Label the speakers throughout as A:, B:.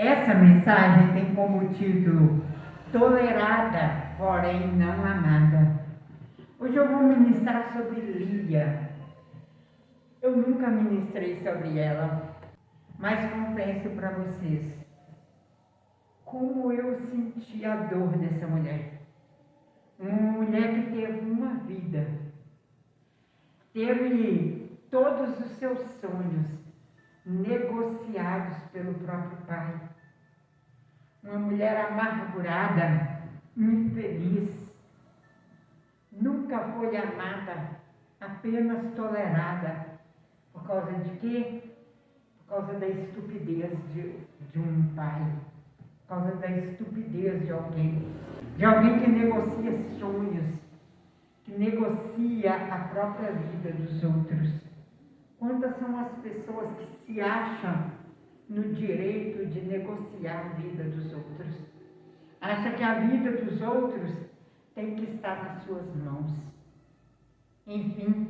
A: Essa mensagem tem como título Tolerada, porém não amada. Hoje eu vou ministrar sobre Lia. Eu nunca ministrei sobre ela, mas confesso para vocês como eu senti a dor dessa mulher. Uma mulher que teve uma vida, teve todos os seus sonhos negociados pelo próprio pai. Uma mulher amargurada, infeliz, nunca foi amada, apenas tolerada. Por causa de quê? Por causa da estupidez de um pai, por causa da estupidez de alguém que negocia sonhos, que negocia a própria vida dos outros. Quantas são as pessoas que se acham no direito de negociar a vida dos outros? Acha que a vida dos outros tem que estar nas suas mãos. Enfim,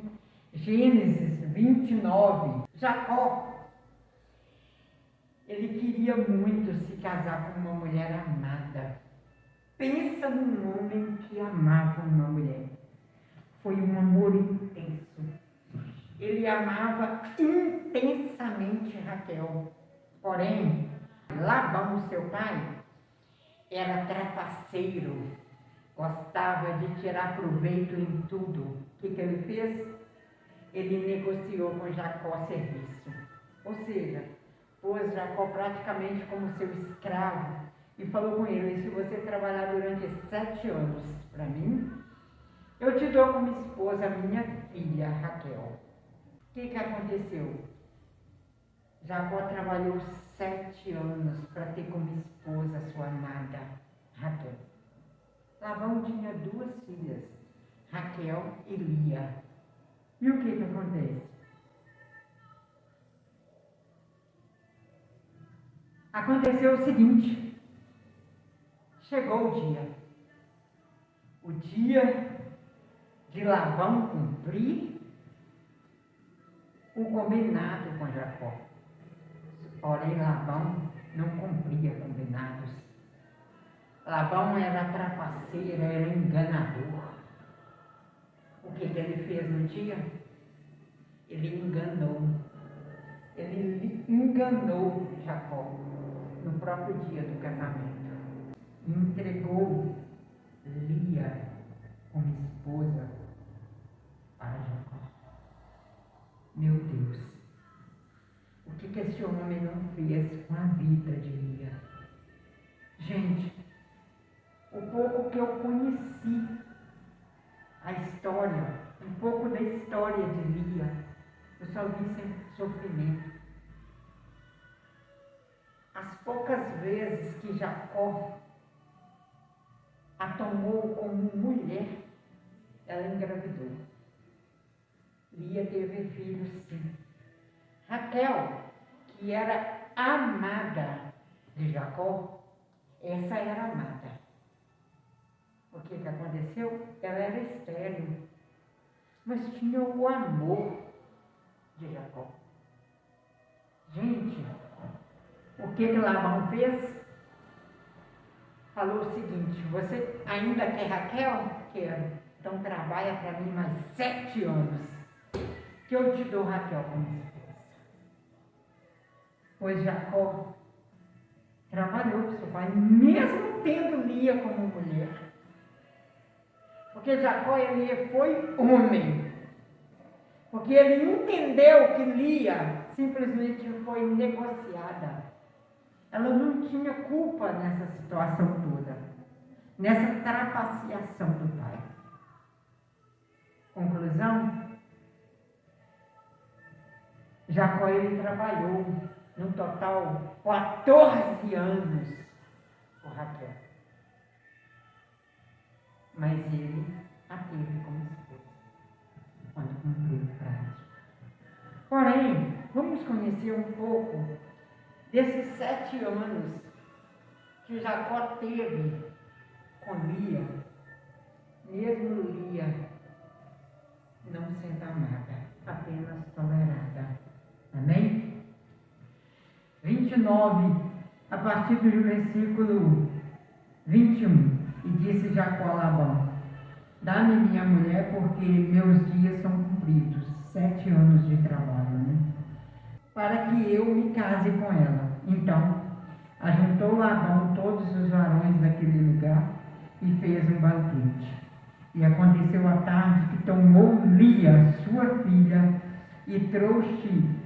A: Gênesis 29, Jacó, ele queria muito se casar com uma mulher amada. Pensa num homem que amava uma mulher. Foi um amor intenso. Ele amava intensamente Raquel. Porém, Labão, seu pai, era trapaceiro, gostava de tirar proveito em tudo. O que ele fez? Ele negociou com Jacó serviço. Ou seja, pôs Jacó praticamente como seu escravo e falou com ele: se você trabalhar durante 7 anos para mim, eu te dou como esposa a minha filha Raquel. O que aconteceu? Jacó trabalhou 7 anos para ter como esposa sua amada Raquel. Labão tinha 2 filhas, Raquel e Lia. E o que acontece? Aconteceu o seguinte: chegou o dia de Labão cumprir o combinado com Jacó. Porém, Labão não cumpria combinados. Labão era trapaceiro, era enganador. O que ele fez no dia? Ele enganou Jacó no próprio dia do casamento. Entregou Lia como esposa para Jacó. Meu Deus, o que esse homem não fez com a vida de Lia? Gente, o pouco que eu conheci a história, um pouco da história de Lia, eu só vi sempre sofrimento. As poucas vezes que Jacó a tomou como mulher, ela engravidou. Lia teve filhos, sim. Raquel, que era amada de Jacó, essa era amada. O que aconteceu? Ela era estéril, mas tinha o amor de Jacó. Gente, o que Labão fez? Falou o seguinte: você ainda quer Raquel? Quero. Então trabalha para mim mais 7 anos, que eu te dou Raquel como esposa. Pois Jacó trabalhou para seu pai, mesmo tendo Lia como mulher. Porque Jacó, ele foi homem. Porque ele entendeu que Lia simplesmente foi negociada. Ela não tinha culpa nessa situação toda, nessa trapaceação do pai. Conclusão? Jacó, ele trabalhou no total 14 anos por Raquel. Mas ele a teve como esposa quando cumpriu o prazo. Porém, vamos conhecer um pouco desses 7 anos que Jacó teve com Lia, mesmo Lia não sendo amada, apenas tolerada. Amém? 29 a partir do versículo 21, e disse Jacó a Labão: dá-me minha mulher, porque meus dias são cumpridos, 7 anos de trabalho, né? Para que eu me case com ela. Então, ajuntou Labão todos os varões daquele lugar e fez um banquete. E aconteceu à tarde que tomou Lia, sua filha, e trouxe-lhe,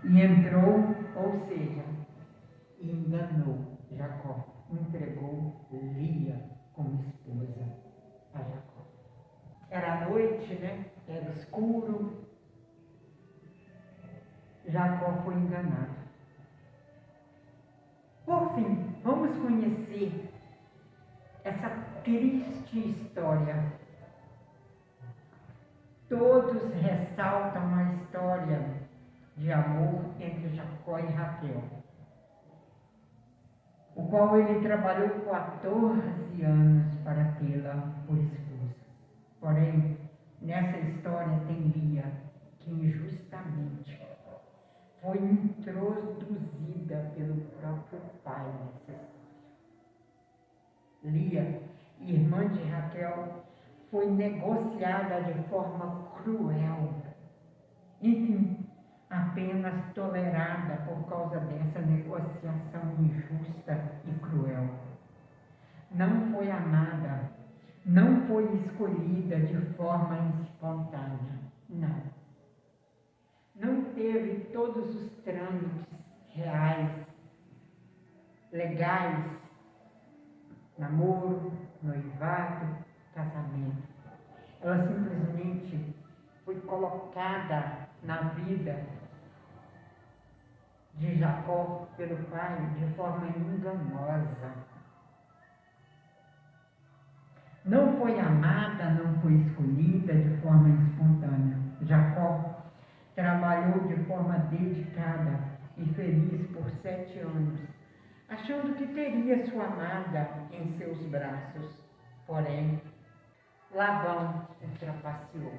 A: e entrou, ou seja, enganou Jacó, entregou Lia como esposa a Jacó. Era noite, né? Era escuro. Jacó foi enganado. Por fim, vamos conhecer essa triste história. Todos ressaltam a história de amor entre Jacó e Raquel, o qual ele trabalhou 14 anos para tê-la por esposa. Porém, nessa história tem Lia, que injustamente foi introduzida pelo próprio pai nessa história. Lia, irmã de Raquel, foi negociada de forma cruel. Enfim, apenas tolerada por causa dessa negociação injusta e cruel. Não foi amada, não foi escolhida de forma espontânea, não. Não teve todos os trâmites reais, legais, namoro, noivado, casamento. Ela simplesmente foi colocada na vida de Jacó pelo pai de forma enganosa. Não foi amada, não foi escolhida de forma espontânea. Jacó trabalhou de forma dedicada e feliz por 7 anos, achando que teria sua amada em seus braços. Porém, Labão ultrapassou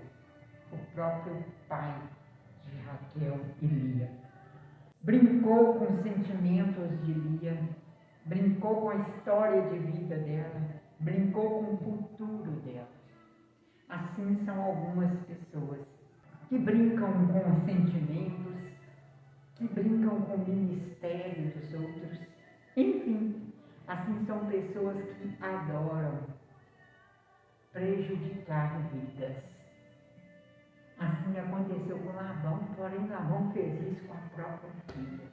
A: o próprio pai de Raquel e Lia. Brincou com os sentimentos de Lia, brincou com a história de vida dela, brincou com o futuro dela. Assim são algumas pessoas que brincam com os sentimentos, que brincam com o ministério dos outros. Enfim, assim são pessoas que adoram prejudicar vidas. Assim aconteceu com Labão, porém Labão fez isso com a própria filha,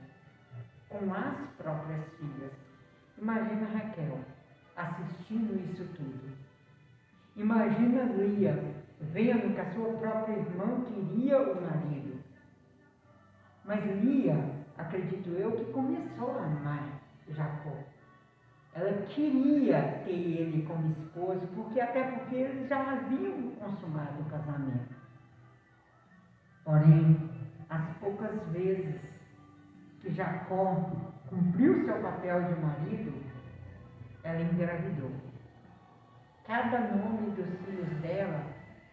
A: com as próprias filhas. Imagina Raquel assistindo isso tudo. Imagina Lia vendo que a sua própria irmã queria o marido. Mas Lia, acredito eu, que começou a amar Jacó. Ela queria ter ele como esposo, até porque eles já haviam consumado o casamento. Porém, as poucas vezes que Jacó cumpriu seu papel de marido, ela engravidou. Cada nome dos filhos dela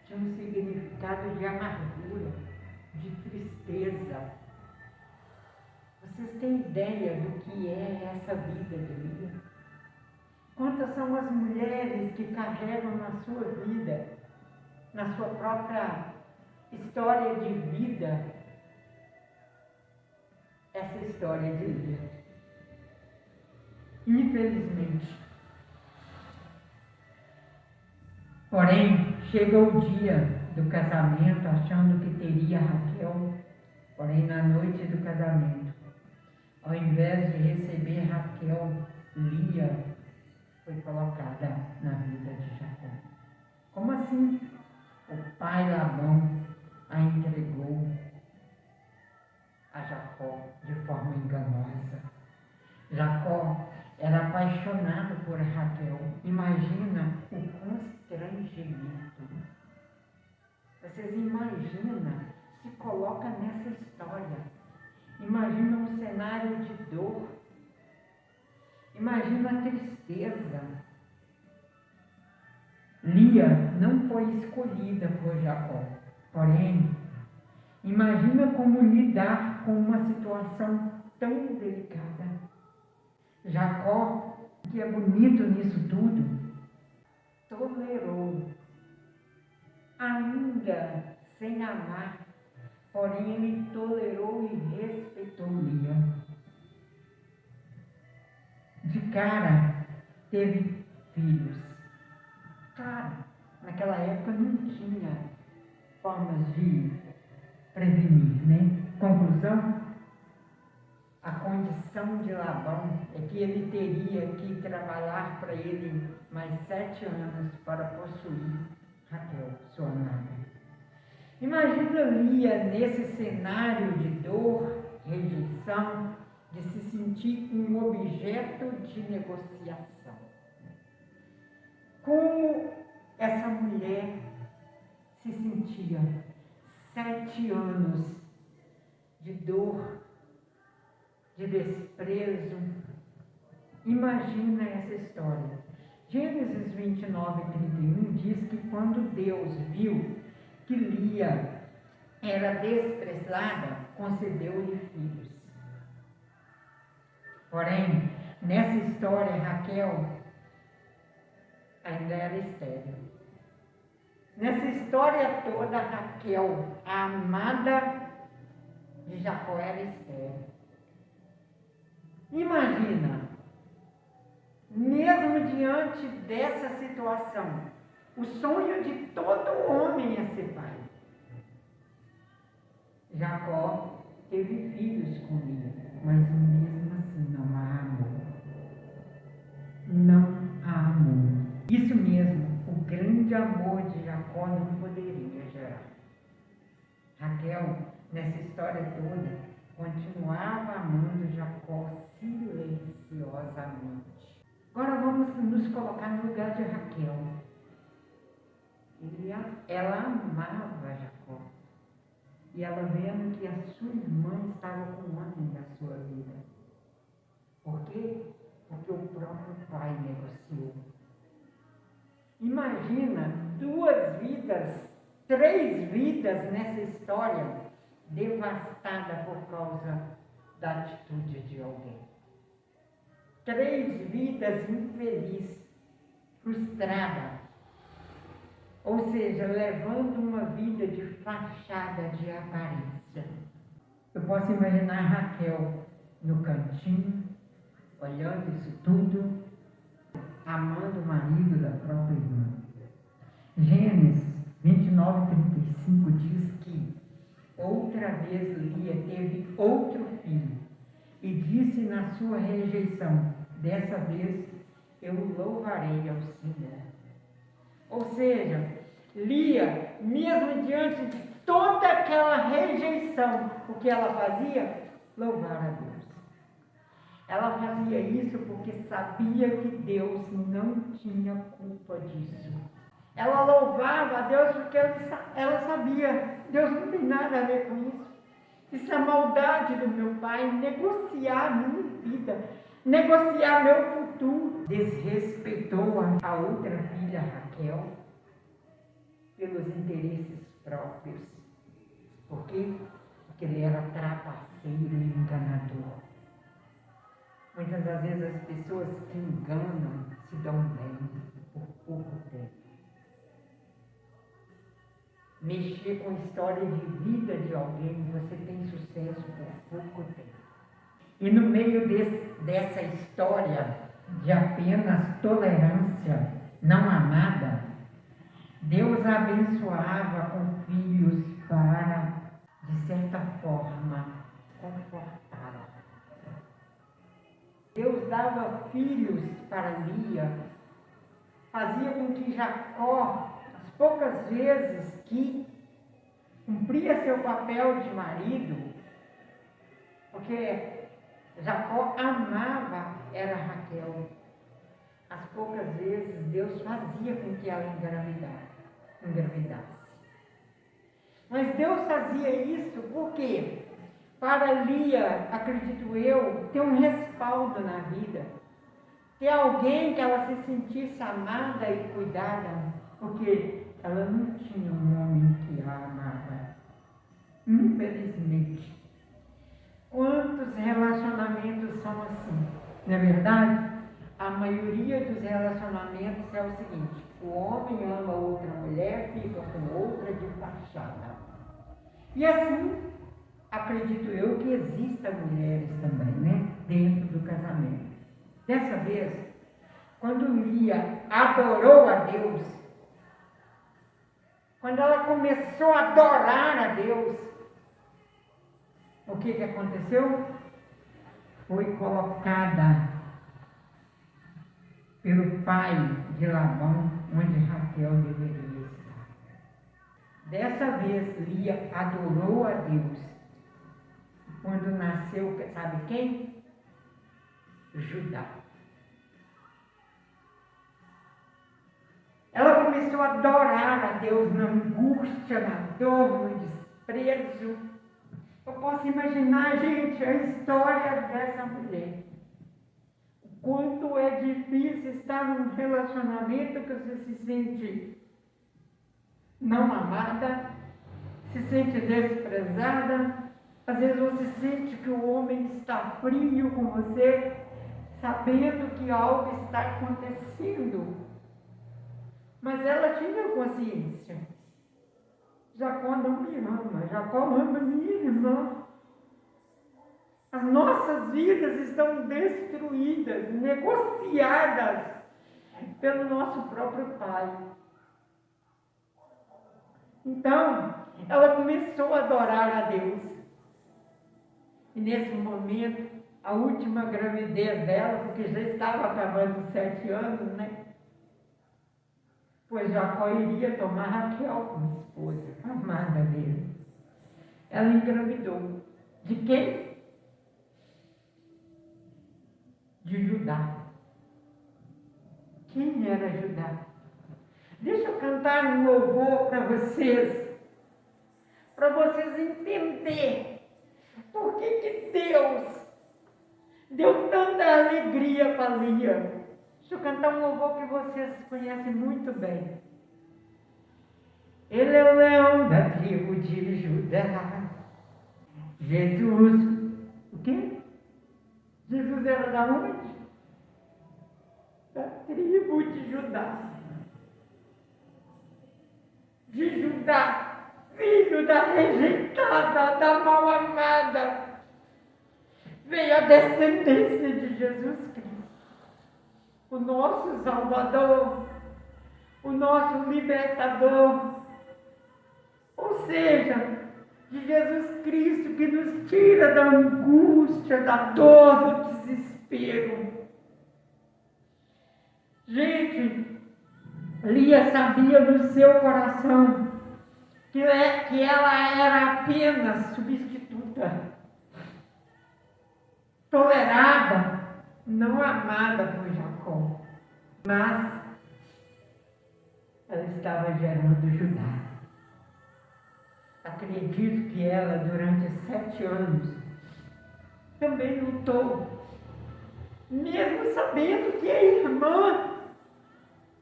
A: tinha um significado de amargura, de tristeza. Vocês têm ideia do que é essa vida de Lia? Quantas são as mulheres que carregam na sua vida, na sua própria história de vida, essa história de Lia? Infelizmente. Porém, chega o dia do casamento, achando que teria Raquel, porém na noite do casamento, ao invés de receber Raquel, Lia foi colocada na vida de Jacó. Como assim? O pai Labão a entregou a Jacó de forma enganosa. Jacó era apaixonado por Raquel. Imagina o constrangimento. Vocês imaginam, se coloca nessa história. Imagina um cenário de dor. Imagina a tristeza. Lia não foi escolhida por Jacó. Porém, imagina como lidar com uma situação tão delicada. Jacó, que é bonito nisso tudo, tolerou, ainda sem amar, porém ele tolerou e respeitou Lia. De cara, teve filhos. Claro, naquela época não tinha formas de prevenir, né? Conclusão, a condição de Labão é que ele teria que trabalhar para ele mais 7 anos para possuir Raquel, sua amada. Imagina Lia nesse cenário de dor, rejeição, de se sentir um objeto de negociação. Como essa mulher se sentia 7 anos de dor, de desprezo. Imagina essa história. Gênesis 29:31 diz que quando Deus viu que Lia era desprezada, concedeu-lhe filhos. Porém, nessa história, Raquel ainda era estéril. Nessa história toda, Raquel, a amada de Jacó, era estéril. Imagina, mesmo diante dessa situação, o sonho de todo homem é ser pai. Jacó teve filhos com Lia, mas mesmo assim não a amou. Não a amou. Isso mesmo, o grande amor de Jacó não poderia gerar. Raquel, nessa história toda, continuava amando Jacó silenciosamente. Agora vamos nos colocar no lugar de Raquel. Ela amava Jacó. E ela vendo que a sua irmã estava com o homem da sua vida. Por quê? Porque o próprio pai negociou. Imagina 2 vidas, 3 vidas nessa história devastada por causa da atitude de alguém. 3 vidas infelizes, frustradas. Ou seja, levando uma vida de fachada, de aparência. Eu posso imaginar Raquel no cantinho, olhando isso tudo, amando o marido da própria irmã. Gênesis 29:35 diz que outra vez Lia teve outro filho e disse na sua rejeição: dessa vez eu louvarei ao Senhor. Ou seja, Lia, mesmo diante de toda aquela rejeição, o que ela fazia? Louvar a Deus. Ela fazia isso porque sabia que Deus não tinha culpa disso. Ela louvava a Deus porque ela sabia, Deus não tem nada a ver com isso. Isso é maldade do meu pai, negociar minha vida, negociar meu futuro. Desrespeitou a outra filha, Raquel, pelos interesses próprios. Por quê? Porque ele era trapaceiro e enganador. Muitas das vezes as pessoas que enganam se dão bem por pouco tempo. Mexer com a história de vida de alguém, você tem sucesso por pouco tempo. E no meio dessa história de apenas tolerância não amada, Deus a abençoava com filhos para, de certa forma, confortá-la. Deus dava filhos para Lia, fazia com que Jacó, as poucas vezes que cumpria seu papel de marido, porque Jacó amava era Raquel, as poucas vezes Deus fazia com que ela engravidasse. Mas Deus fazia isso por quê? Para Lia, acredito eu, ter um respaldo na vida. Ter alguém que ela se sentisse amada e cuidada, porque ela não tinha um homem que a amava. Infelizmente. Quantos relacionamentos são assim? Não é verdade? A maioria dos relacionamentos é o seguinte: o homem ama outra mulher, fica com outra de paixão. E assim, acredito eu que existam mulheres também, né? Dentro do casamento. Dessa vez, quando Lia adorou a Deus, quando ela começou a adorar a Deus, o que aconteceu? Foi colocada pelo pai de Labão, onde Raquel deveria estar. Dessa vez, Lia adorou a Deus. Quando nasceu, sabe quem? Judá. Ela começou a adorar a Deus na angústia, na dor, no desprezo. Eu posso imaginar, gente, a história dessa mulher. O quanto é difícil estar num relacionamento que você se sente não amada, se sente desprezada. Às vezes você sente que o homem está frio com você, sabendo que algo está acontecendo. Mas ela tinha consciência. Jacó não me ama, Jacó ama minha irmã. As nossas vidas estão destruídas, negociadas pelo nosso próprio pai. Então, ela começou a adorar a Deus. E nesse momento, a última gravidez dela, porque já estava acabando os 7 anos, né? Pois Jacó iria tomar Raquel como esposa, amada dele. Ela engravidou. De quem? De Judá. Quem era Judá? Deixa eu cantar um louvor para vocês entenderem por que Deus deu tanta alegria para Lia. Deixa eu cantar um louvor que vocês conhecem muito bem. Ele é o leão da tribo de Judá. Jesus, o quê? Jesus era da onde? Da tribo de Judá. De Judá, filho da rejeitada, da mal amada, veio a descendência de Jesus Cristo, o nosso Salvador, o nosso Libertador, ou seja, de Jesus Cristo que nos tira da angústia, da dor, do desespero. Gente, Lia sabia no seu coração que ela era apenas substituta, tolerada, não amada por Jacó, mas ela estava gerando Judá. Acredito que ela, durante 7 anos, também lutou, mesmo sabendo que a irmã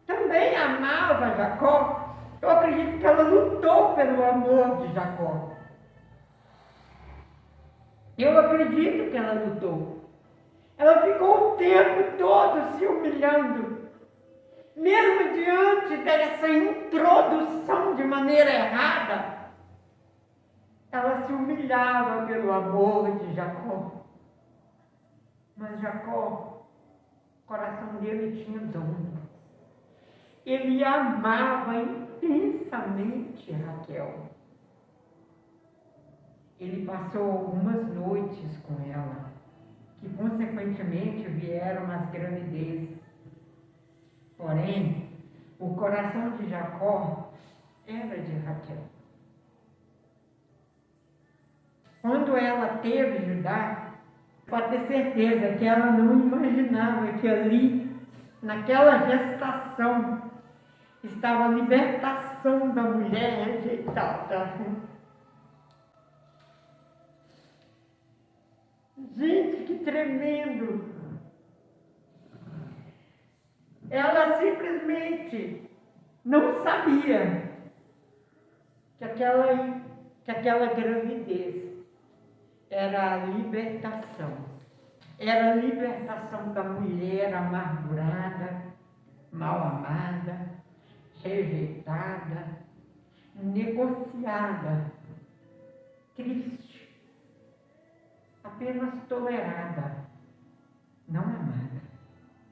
A: também amava Jacó. Eu acredito que ela lutou pelo amor de Jacó. Eu acredito que ela lutou. Ela ficou o tempo todo se humilhando, mesmo diante dessa introdução de maneira errada. Ela se humilhava pelo amor de Jacó. Mas Jacó, o coração dele tinha dom. Ele amava intensamente Raquel. Ele passou algumas noites com ela, que consequentemente vieram as gravidezes. Porém, o coração de Jacó era de Raquel. Quando ela teve Judá, pode ter certeza que ela não imaginava que ali, naquela gestação, estava a libertação da mulher rejeitada. Gente, que tremendo! Ela simplesmente não sabia que aquela gravidez era a libertação. Era a libertação da mulher amargurada, mal amada, rejeitada, negociada, triste, apenas tolerada, não amada.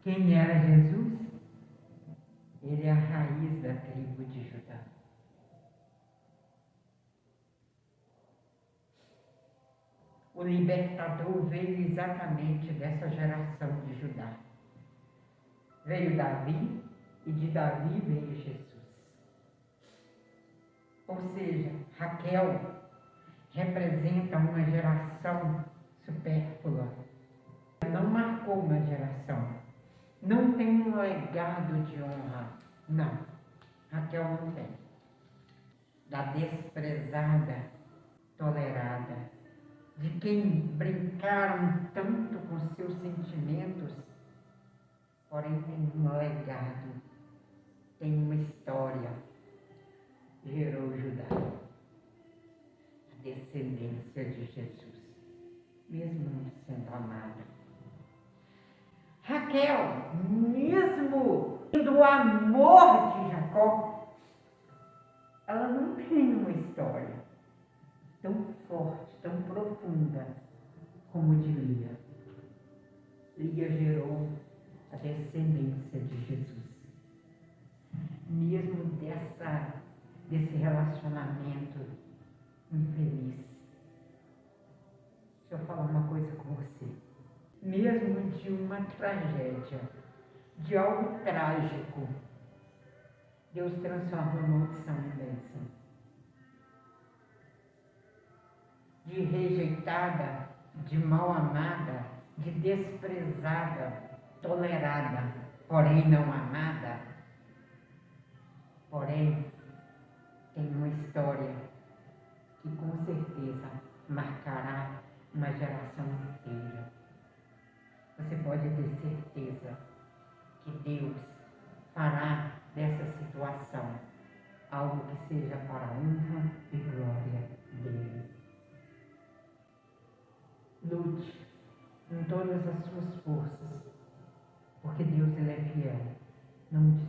A: Quem era Jesus? Ele é a raiz da tribo de Judá. O libertador veio exatamente dessa geração de Judá. Veio Davi e de Davi veio Jesus. Ou seja, Raquel representa uma geração supérflua. Não marcou uma geração. Não tem um legado de honra. Não. Raquel não tem. Da desprezada, tolerada, de quem brincaram tanto com seus sentimentos, porém tem um legado, tem uma história. Gerou Judá, a descendência de Jesus, mesmo não sendo amada. Raquel, mesmo do amor de Jacó, ela não tem uma história tão forte, tão profunda como de Lia. Lia gerou a descendência de Jesus. Mesmo desse relacionamento infeliz. Deixa eu falar uma coisa com você. Mesmo de uma tragédia, de algo trágico, Deus transforma a maldição em bênção. De rejeitada, de mal amada, de desprezada, tolerada, porém não amada, porém tem uma história que com certeza marcará uma geração inteira. Você pode ter certeza que Deus fará dessa situação algo que seja para a honra e glória dele. Lute em todas as suas forças, porque Deus ele é fiel. Não